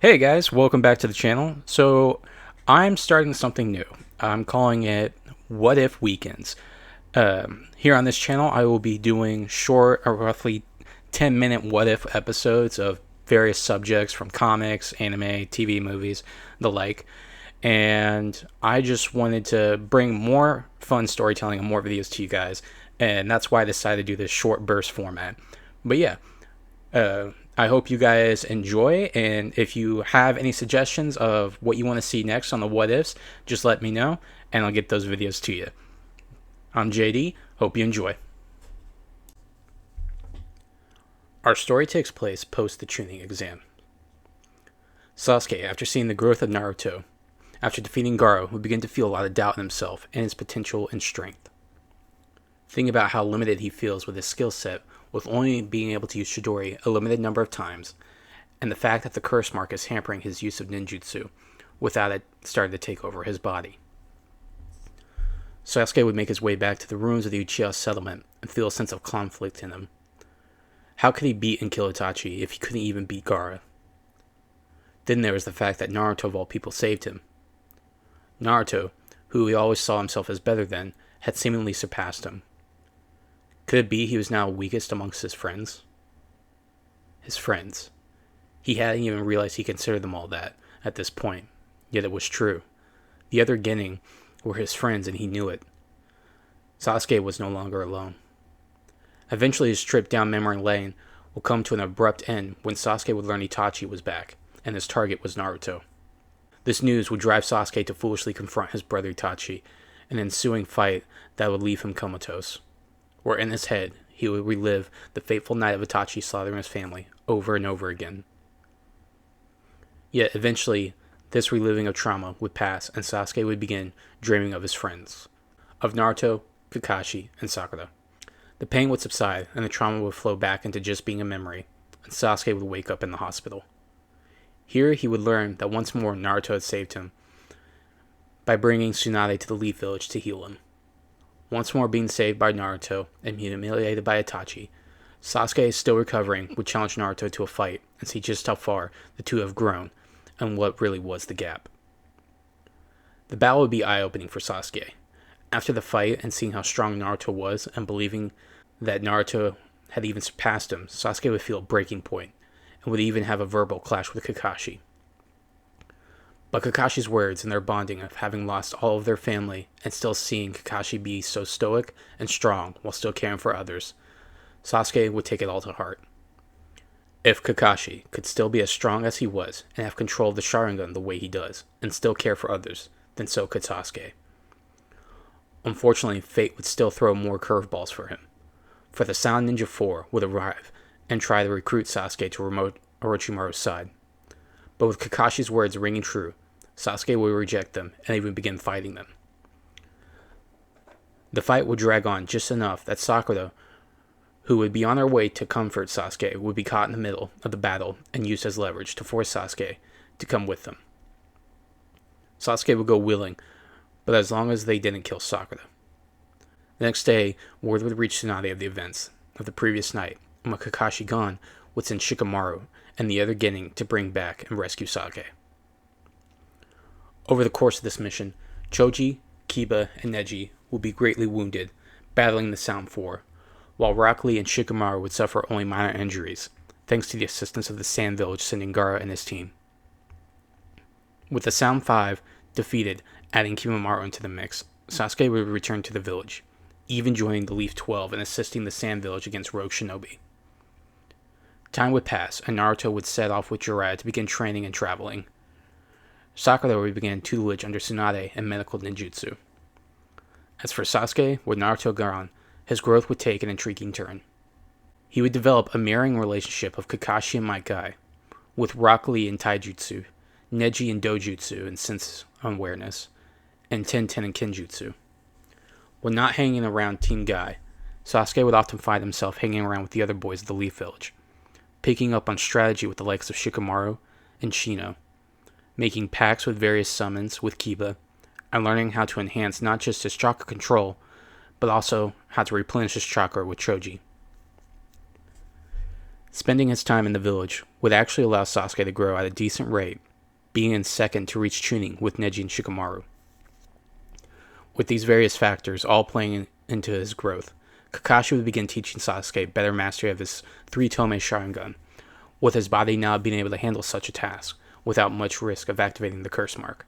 Hey guys, welcome back to the channel. So, I'm starting something new. I'm calling it What If Weekends. Here on this channel, I will be doing short, or roughly 10-minute what if episodes of various subjects from comics, anime, TV, movies, the like. And I just wanted to bring more fun storytelling and more videos to you guys. And that's why I decided to do this short burst format. But yeah, I hope you guys enjoy, and if you have any suggestions of what you want to see next on the what ifs, just let me know, and I'll get those videos to you. I'm JD. Hope you enjoy. Our story takes place post the Chunin exam. Sasuke, after seeing the growth of Naruto, after defeating Gaara, would begin to feel a lot of doubt in himself and his potential and strength. Think about how limited he feels with his skill set, with only being able to use Chidori a limited number of times, and the fact that the curse mark is hampering his use of ninjutsu without it starting to take over his body. Sasuke would make his way back to the ruins of the Uchiha settlement and feel a sense of conflict in him. How could he beat and kill Itachi if he couldn't even beat Gaara? Then there was the fact that Naruto of all people saved him. Naruto, who he always saw himself as better than, had seemingly surpassed him. Could it be he was now weakest amongst his friends? His friends. He hadn't even realized he considered them all that at this point, yet it was true. The other Genin were his friends and he knew it. Sasuke was no longer alone. Eventually his trip down memory lane will come to an abrupt end when Sasuke would learn Itachi was back, and his target was Naruto. This news would drive Sasuke to foolishly confront his brother Itachi, an ensuing fight that would leave him comatose. Where in his head, he would relive the fateful night of Itachi slaughtering his family over and over again. Yet eventually, this reliving of trauma would pass and Sasuke would begin dreaming of his friends, of Naruto, Kakashi, and Sakura. The pain would subside and the trauma would flow back into just being a memory, and Sasuke would wake up in the hospital. Here he would learn that once more Naruto had saved him by bringing Tsunade to the Leaf Village to heal him. Once more being saved by Naruto and humiliated by Itachi, Sasuke, still recovering, would challenge Naruto to a fight and see just how far the two have grown and what really was the gap. The battle would be eye-opening for Sasuke. After the fight and seeing how strong Naruto was and believing that Naruto had even surpassed him, Sasuke would feel a breaking point and would even have a verbal clash with Kakashi. But Kakashi's words and their bonding of having lost all of their family and still seeing Kakashi be so stoic and strong while still caring for others, Sasuke would take it all to heart. If Kakashi could still be as strong as he was and have control of the Sharingan the way he does and still care for others, then so could Sasuke. Unfortunately, fate would still throw more curveballs for him, for the Sound Ninja 4 would arrive and try to recruit Sasuke to remote Orochimaru's side. But with Kakashi's words ringing true, Sasuke would reject them and even begin fighting them. The fight would drag on just enough that Sakura, who would be on her way to comfort Sasuke, would be caught in the middle of the battle and used as leverage to force Sasuke to come with them. Sasuke would go willing, but as long as they didn't kill Sakura. The next day, word would reach Tsunade of the events of the previous night, and with Kakashi gone, would send Shikamaru and the other Genin to bring back and rescue Sasuke. Over the course of this mission, Choji, Kiba, and Neji would be greatly wounded, battling the Sound 4, while Rock Lee and Shikamaru would suffer only minor injuries, thanks to the assistance of the Sand Village sending Gaara and his team. With the Sound 5 defeated, adding Kimimaro into the mix, Sasuke would return to the village, even joining the Leaf 12 and assisting the Sand Village against Rogue Shinobi. Time would pass, and Naruto would set off with Jiraiya to begin training and traveling. Sakura would begin tutelage under Tsunade and medical ninjutsu. As for Sasuke, with Naruto gone, his growth would take an intriguing turn. He would develop a mirroring relationship of Kakashi and Might Guy, with Rock Lee in Taijutsu, Neji in Dojutsu and Sense Awareness, and Tenten in Kenjutsu. When not hanging around Team Guy, Sasuke would often find himself hanging around with the other boys of the Leaf Village, picking up on strategy with the likes of Shikamaru and Shino, making pacts with various summons with Kiba, and learning how to enhance not just his chakra control, but also how to replenish his chakra with Choji. Spending his time in the village would actually allow Sasuke to grow at a decent rate, being in second to reach tuning with Neji and Shikamaru. With these various factors all playing into his growth, Kakashi would begin teaching Sasuke better mastery of his 3-tome Sharingan, with his body now being able to handle such a task without much risk of activating the curse mark.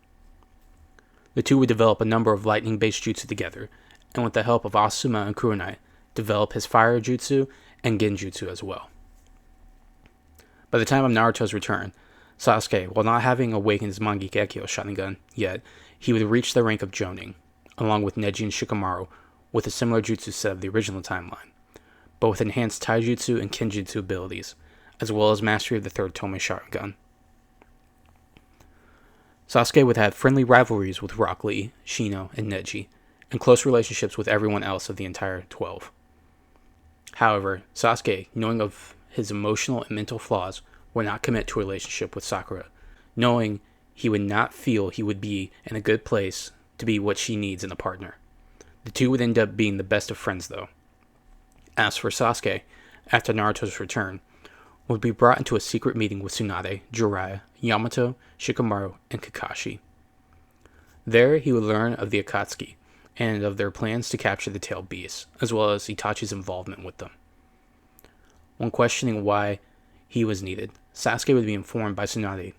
The two would develop a number of lightning-based jutsu together, and with the help of Asuma and Kurenai, develop his fire jutsu and genjutsu as well. By the time of Naruto's return, Sasuke, while not having awakened his Mangekyo Sharingan yet, he would reach the rank of Jonin, along with Neji and Shikamaru, with a similar jutsu set of the original timeline, but with enhanced taijutsu and kenjutsu abilities, as well as mastery of the 3rd tome Sharingan. Sasuke would have friendly rivalries with Rock Lee, Shino, and Neji, and close relationships with everyone else of the entire 12. However, Sasuke, knowing of his emotional and mental flaws, would not commit to a relationship with Sakura, knowing he would not feel he would be in a good place to be what she needs in a partner. The two would end up being the best of friends, though. As for Sasuke, after Naruto's return, would be brought into a secret meeting with Tsunade, Jiraiya, Yamato, Shikamaru, and Kakashi. There, he would learn of the Akatsuki, and of their plans to capture the tailed beasts, as well as Itachi's involvement with them. When questioning why he was needed, Sasuke would be informed by Tsunade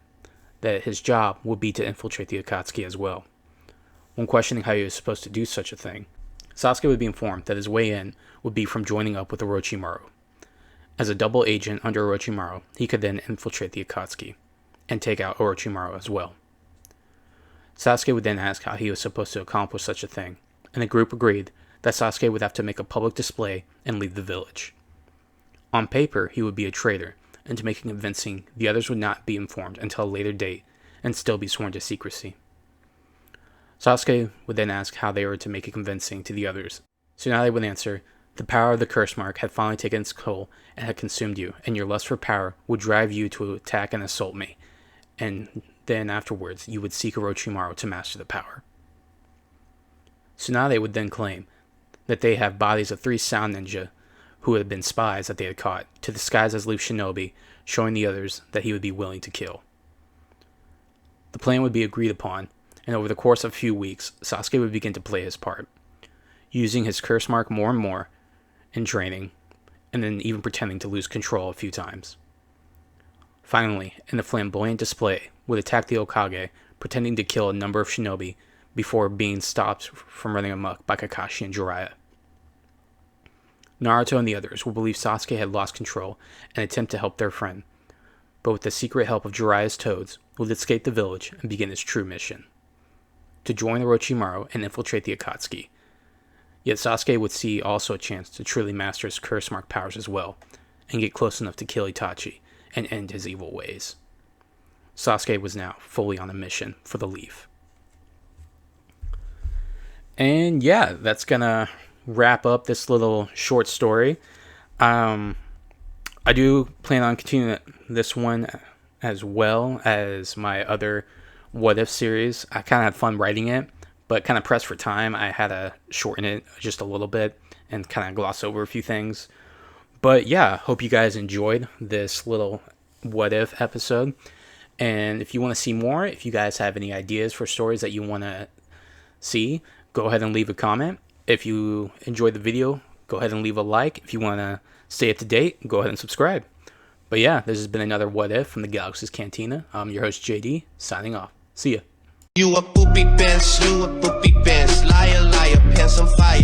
that his job would be to infiltrate the Akatsuki as well. When questioning how he was supposed to do such a thing, Sasuke would be informed that his way in would be from joining up with Orochimaru. As a double agent under Orochimaru, he could then infiltrate the Akatsuki, and take out Orochimaru as well. Sasuke would then ask how he was supposed to accomplish such a thing, and the group agreed that Sasuke would have to make a public display and leave the village. On paper, he would be a traitor, and to make it convincing, the others would not be informed until a later date, and still be sworn to secrecy. Sasuke would then ask how they were to make it convincing to the others. Tsunade would answer, "The power of the curse mark had finally taken its toll and had consumed you, and your lust for power would drive you to attack and assault me, and then afterwards you would seek Orochimaru to master the power." Tsunade would then claim that they have bodies of 3 sound ninja who had been spies that they had caught, to disguise as loose shinobi, showing the others that he would be willing to kill. The plan would be agreed upon, and over the course of a few weeks, Sasuke would begin to play his part, using his curse mark more and more in training, and then even pretending to lose control a few times. Finally, in a flamboyant display, would attack the Hokage, pretending to kill a number of shinobi before being stopped from running amok by Kakashi and Jiraiya. Naruto and the others would believe Sasuke had lost control and attempt to help their friend, but with the secret help of Jiraiya's toads, would escape the village and begin his true mission: to join Orochimaru and infiltrate the Akatsuki. Yet Sasuke would see also a chance to truly master his curse mark powers as well, and get close enough to kill Itachi and end his evil ways. Sasuke was now fully on a mission for the leaf. And yeah, that's gonna wrap up this little short story. I do plan on continuing this one as well as my other What If series. I kind of had fun writing it, but kind of pressed for time. I had to shorten it just a little bit and kind of gloss over a few things. But yeah, hope you guys enjoyed this little What If episode. And if you want to see more, if you guys have any ideas for stories that you want to see, go ahead and leave a comment. If you enjoyed the video, go ahead and leave a like. If you want to stay up to date, go ahead and subscribe. But yeah, this has been another What If from the Galaxy's Cantina. I'm your host, JD, signing off. See ya. You a poopy pants, liar, liar, pants on fire.